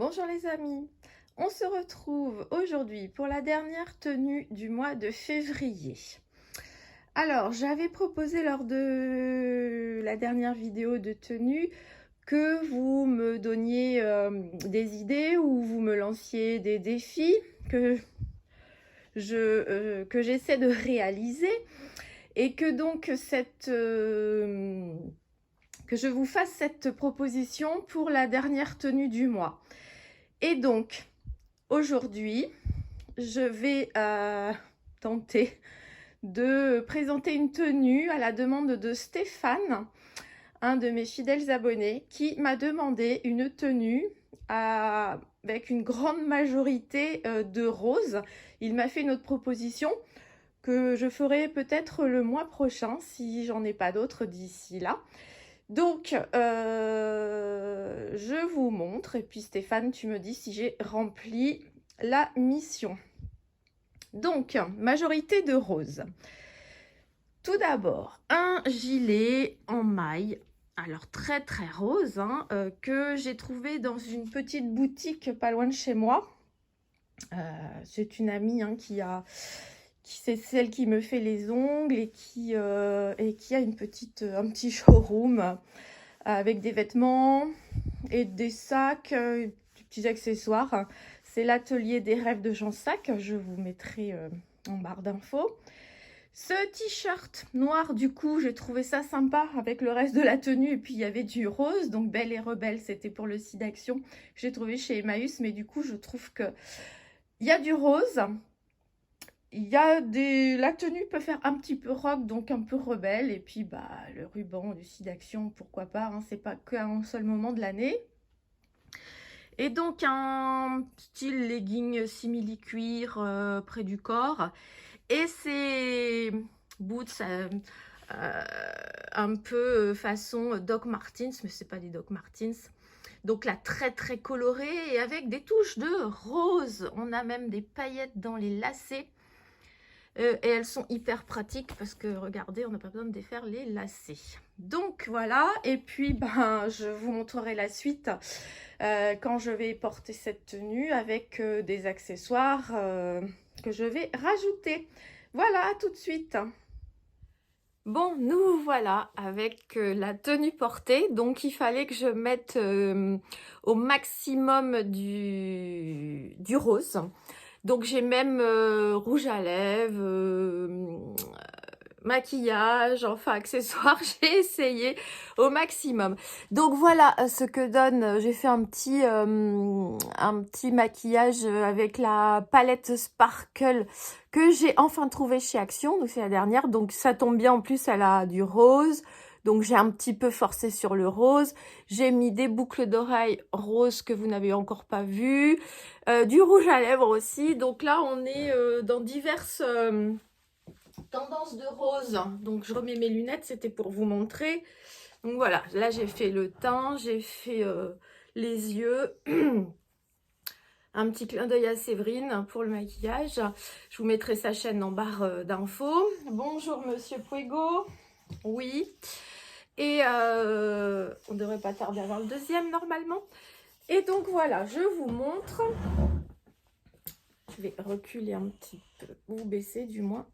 Bonjour les amis, on se retrouve aujourd'hui pour la dernière tenue du mois de février. Alors, j'avais proposé lors de la dernière vidéo de tenue que vous me donniez des idées ou vous me lanciez des défis que j'essaie de réaliser et que donc que je vous fasse cette proposition pour la dernière tenue du mois. Et donc, aujourd'hui, je vais tenter de présenter une tenue à la demande de Stéphane, un de mes fidèles abonnés, qui m'a demandé une tenue avec une grande majorité de rose. Il m'a fait une autre proposition que je ferai peut-être le mois prochain, si j'en ai pas d'autres d'ici là. Donc, je vous montre, et puis Stéphane, tu me dis si j'ai rempli la mission. Donc, majorité de rose. Tout d'abord, un gilet en maille, alors très très rose, hein, que j'ai trouvé dans une petite boutique pas loin de chez moi. C'est une amie hein, c'est celle qui me fait les ongles et qui a un petit showroom avec des vêtements et des sacs, des petits accessoires. C'est l'atelier des rêves de Jean Sac, je vous mettrai en barre d'infos. Ce t-shirt noir, du coup, j'ai trouvé ça sympa avec le reste de la tenue. Et puis, il y avait du rose, donc Belle et Rebelle, c'était pour le site d'action. J'ai trouvé chez Emmaüs, mais du coup, je trouve que il y a du rose. La tenue peut faire un petit peu rock, donc un peu rebelle. Et puis, bah, le ruban du site d'action, pourquoi pas, hein, c'est pas qu'à un seul moment de l'année. Et donc, un style legging simili-cuir près du corps. Et ces boots un peu façon Doc Martens, mais c'est pas des Doc Martens. Donc là, très très coloré et avec des touches de rose. On a même des paillettes dans les lacets. Et elles sont hyper pratiques parce que, regardez, on n'a pas besoin de défaire les lacets. Donc voilà, et puis ben, je vous montrerai la suite quand je vais porter cette tenue avec des accessoires que je vais rajouter. Voilà, à tout de suite. Bon, nous voilà avec la tenue portée. Donc, il fallait que je mette au maximum du rose. Donc, j'ai même rouge à lèvres, maquillage, enfin accessoires, j'ai essayé au maximum. Donc voilà ce que donne, j'ai fait un petit maquillage avec la palette Sparkle que j'ai enfin trouvé chez Action, donc c'est la dernière, donc ça tombe bien, en plus elle a du rose, donc j'ai un petit peu forcé sur le rose, j'ai mis des boucles d'oreilles roses que vous n'avez encore pas vues, du rouge à lèvres aussi, donc là on est dans diverses tendance de rose. Donc je remets mes lunettes, c'était pour vous montrer. Donc voilà, là j'ai fait le teint, j'ai fait les yeux. Un petit clin d'œil à Séverine pour le maquillage. Je vous mettrai sa chaîne en barre d'infos. Bonjour Monsieur Puego. Oui. Et on devrait pas tarder à voir le deuxième normalement. Et donc voilà, je vous montre. Je vais reculer un petit peu, ou baisser du moins.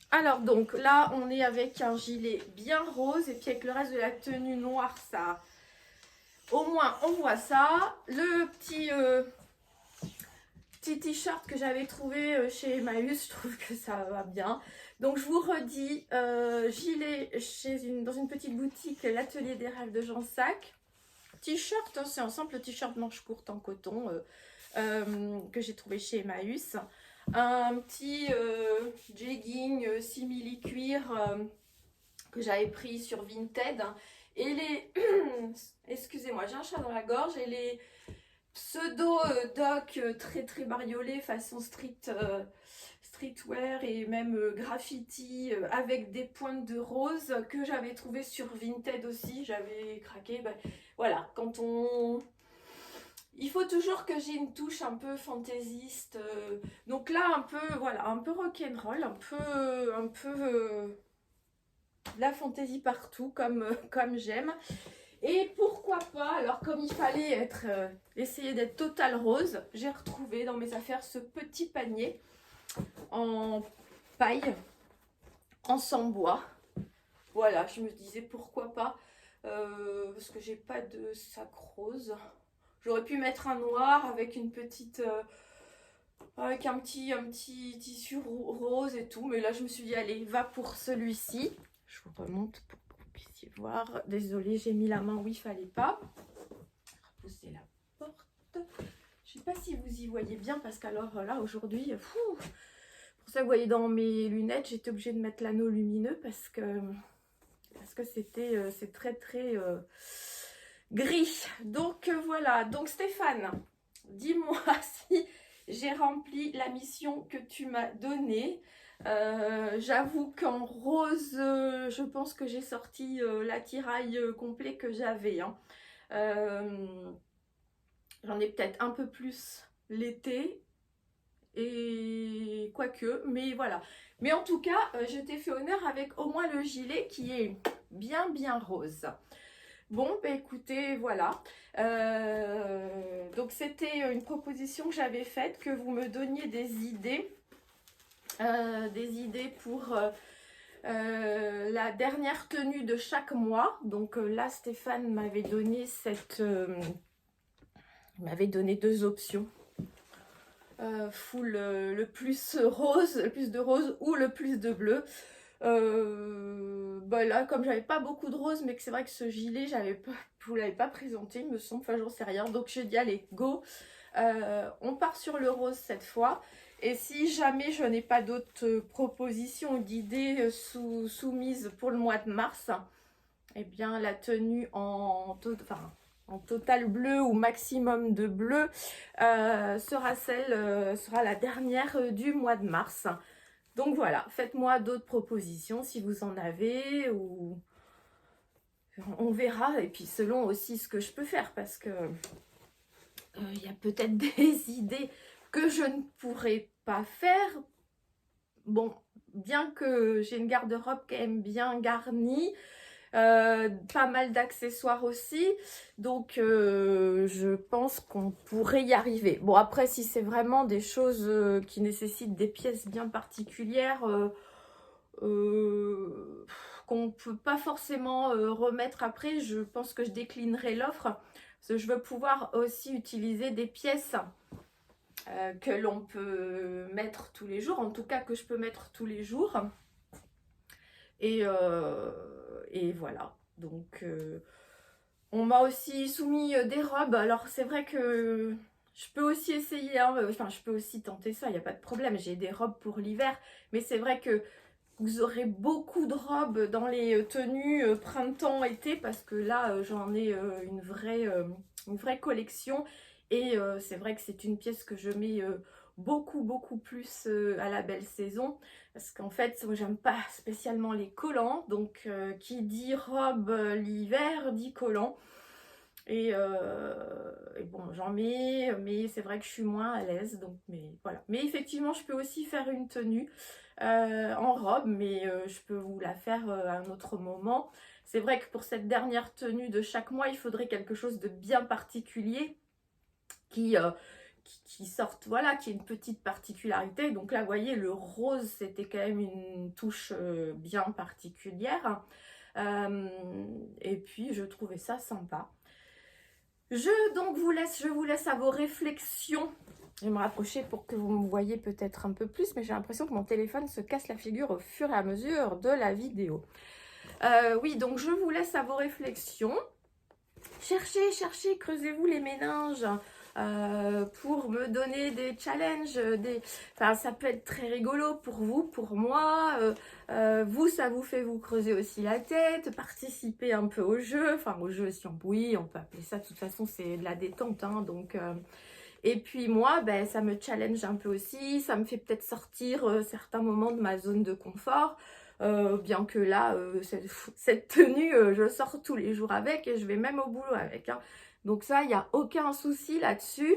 Alors donc là on est avec un gilet bien rose et puis avec le reste de la tenue noire, ça au moins on voit ça. Le petit t-shirt que j'avais trouvé chez Emmaüs, je trouve que ça va bien. Donc je vous redis, gilet dans une petite boutique, l'atelier des rêves de Jean Sac. T-shirt, hein, c'est un simple t-shirt manche courte en coton que j'ai trouvé chez Emmaüs. Un petit jegging simili-cuir que j'avais pris sur Vinted. Et les... Excusez-moi, j'ai un chat dans la gorge. Et les pseudo-doc très très bariolés façon streetwear et même graffiti avec des pointes de rose que j'avais trouvé sur Vinted aussi. J'avais craqué. Ben, voilà, quand on... Il faut toujours que j'ai une touche un peu fantaisiste. Donc là, un peu, voilà, un peu rock'n'roll, un peu la fantaisie partout, comme j'aime. Et pourquoi pas, alors comme il fallait essayer d'être total rose, j'ai retrouvé dans mes affaires ce petit panier en paille, en sans-bois. Voilà, je me disais pourquoi pas, parce que j'ai pas de sac rose. J'aurais pu mettre un noir avec une petite... avec un petit tissu rose et tout. Mais là, je me suis dit, allez, va pour celui-ci. Je vous remonte pour que vous puissiez voir. Désolée, j'ai mis la main où il fallait pas. Repousser la porte. Je sais pas si vous y voyez bien parce qu'alors là, aujourd'hui, pour ça que vous voyez dans mes lunettes, j'étais obligée de mettre l'anneau lumineux parce que c'est très gris. Donc voilà. Donc Stéphane, dis-moi si j'ai rempli la mission que tu m'as donnée. J'avoue qu'en rose, je pense que j'ai sorti l'attirail complet que j'avais. Hein. J'en ai peut-être un peu plus l'été. Et quoique, mais voilà. Mais en tout cas, je t'ai fait honneur avec au moins le gilet qui est bien rose. Bon, bah écoutez, voilà. Donc c'était une proposition que j'avais faite, que vous me donniez des idées pour la dernière tenue de chaque mois. Donc là, Stéphane m'avait donné m'avait donné deux options. Full le plus rose, le plus de rose ou le plus de bleu. Bah là, comme j'avais pas beaucoup de rose, mais que c'est vrai que ce gilet, vous l'avez pas présenté, il me semble, enfin j'en sais rien. Donc j'ai dit allez, go, on part sur le rose cette fois. Et si jamais je n'ai pas d'autres propositions ou d'idées soumises pour le mois de mars, eh bien la tenue en total bleu ou maximum de bleu sera la dernière du mois de mars. Donc voilà, faites-moi d'autres propositions si vous en avez, ou on verra. Et puis selon aussi ce que je peux faire, parce que il y a peut-être des idées que je ne pourrais pas faire. Bon, bien que j'ai une garde-robe quand même bien garnie, pas mal d'accessoires aussi, donc je pense qu'on pourrait y arriver. Bon, après, si c'est vraiment des choses qui nécessitent des pièces bien particulières, qu'on ne peut pas forcément remettre après, je pense que je déclinerai l'offre, parce que je veux pouvoir aussi utiliser des pièces que l'on peut mettre tous les jours, en tout cas que je peux mettre tous les jours. Et voilà, donc on m'a aussi soumis des robes. Alors c'est vrai que je peux aussi essayer, hein, enfin je peux aussi tenter ça, il n'y a pas de problème, j'ai des robes pour l'hiver, mais c'est vrai que vous aurez beaucoup de robes dans les tenues printemps-été, parce que là j'en ai une vraie collection, et c'est vrai que c'est une pièce que je mets beaucoup plus à la belle saison, parce qu'en fait moi j'aime pas spécialement les collants, donc qui dit robe l'hiver dit collant, et bon j'en mets, mais c'est vrai que je suis moins à l'aise, donc mais voilà. Mais effectivement je peux aussi faire une tenue en robe, mais je peux vous la faire à un autre moment. C'est vrai que pour cette dernière tenue de chaque mois, il faudrait quelque chose de bien particulier qui sorte, voilà, qui est une petite particularité. Donc là, vous voyez, le rose, c'était quand même une touche bien particulière. Et puis, je trouvais ça sympa. Je vous laisse à vos réflexions. Je vais me rapprocher pour que vous me voyez peut-être un peu plus, mais j'ai l'impression que mon téléphone se casse la figure au fur et à mesure de la vidéo. Oui, donc je vous laisse à vos réflexions. Cherchez, creusez-vous les méninges pour me donner des challenges. Enfin, ça peut être très rigolo pour vous, pour moi. Vous, ça vous fait vous creuser aussi la tête, participer un peu au jeu. Enfin, au jeu, si on peut appeler ça. De toute façon, c'est de la détente. Hein, donc... Et puis moi, ben, ça me challenge un peu aussi, ça me fait peut-être sortir certains moments de ma zone de confort, bien que là, cette tenue, je sors tous les jours avec, et je vais même au boulot avec. Hein. Donc ça, il n'y a aucun souci là-dessus.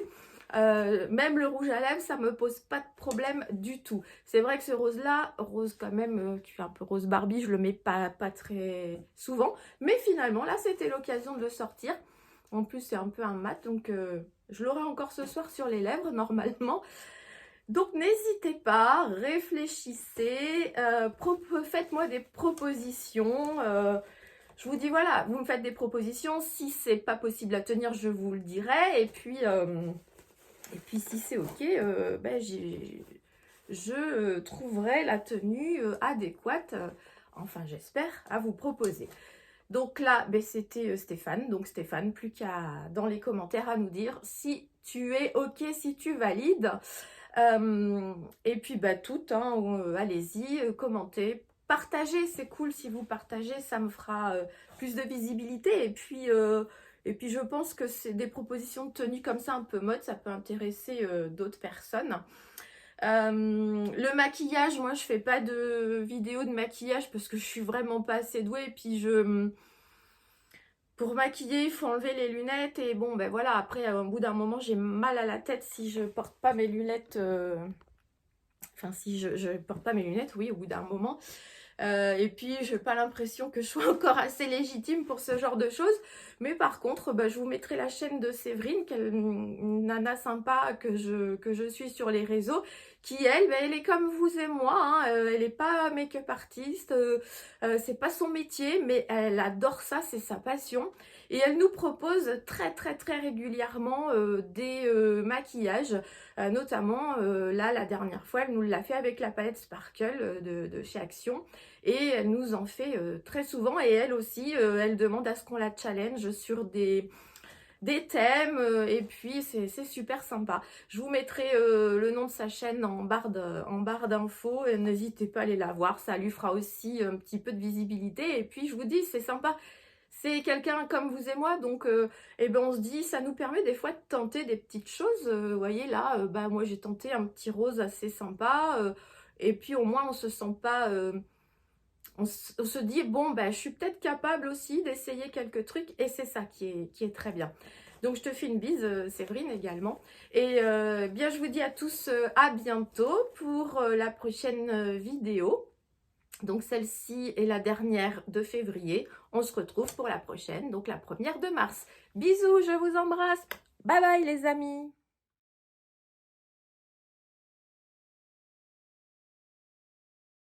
Même le rouge à lèvres, ça me pose pas de problème du tout. C'est vrai que ce rose-là, rose quand même, qui fait un peu rose Barbie, je le mets pas très souvent. Mais finalement, là, c'était l'occasion de le sortir. En plus, c'est un peu un mat, donc je l'aurai encore ce soir sur les lèvres, normalement. Donc, n'hésitez pas, réfléchissez, faites-moi des propositions. Je vous dis, voilà, vous me faites des propositions. Si c'est pas possible à tenir, je vous le dirai. Et puis si c'est ok, ben, je trouverai la tenue adéquate, enfin j'espère, à vous proposer. Donc là, ben, c'était Stéphane. Donc Stéphane, plus qu'à dans les commentaires à nous dire si tu es ok, si tu valides. Et puis bah toutes, hein, allez-y, commentez, partagez, c'est cool si vous partagez, ça me fera plus de visibilité. Et puis je pense que c'est des propositions de tenue comme ça un peu mode, ça peut intéresser d'autres personnes. Le maquillage, moi je fais pas de vidéo de maquillage parce que je suis vraiment pas assez douée. Et puis pour maquiller, il faut enlever les lunettes. Et bon, ben voilà, après, au bout d'un moment, j'ai mal à la tête si je porte pas mes lunettes. Enfin, si je porte pas mes lunettes, oui, au bout d'un moment. Et puis, je n'ai pas l'impression que je sois encore assez légitime pour ce genre de choses. Mais par contre, bah, je vous mettrai la chaîne de Séverine, une nana sympa que je suis sur les réseaux, qui, elle, bah, elle est comme vous et moi. Hein, elle n'est pas make-up artiste, c'est pas son métier, mais elle adore ça, c'est sa passion. Et elle nous propose très régulièrement des maquillages, notamment là la dernière fois elle nous l'a fait avec la palette Sparkle de chez Action, et elle nous en fait très souvent, et elle aussi elle demande à ce qu'on la challenge sur des thèmes, et puis c'est super sympa. Je vous mettrai le nom de sa chaîne en barre d'infos, n'hésitez pas à aller la voir, ça lui fera aussi un petit peu de visibilité. Et puis je vous dis, c'est sympa, c'est quelqu'un comme vous et moi, donc eh ben on se dit, ça nous permet des fois de tenter des petites choses. Vous voyez là, bah, moi j'ai tenté un petit rose assez sympa, et puis au moins on se sent pas... on se dit, bon, bah, je suis peut-être capable aussi d'essayer quelques trucs, et c'est ça qui est très bien. Donc je te fais une bise, Séverine également. Et bien je vous dis à tous à bientôt pour la prochaine vidéo. Donc celle-ci est la dernière de février. On se retrouve pour la prochaine, donc la première de mars. Bisous, je vous embrasse. Bye bye les amis.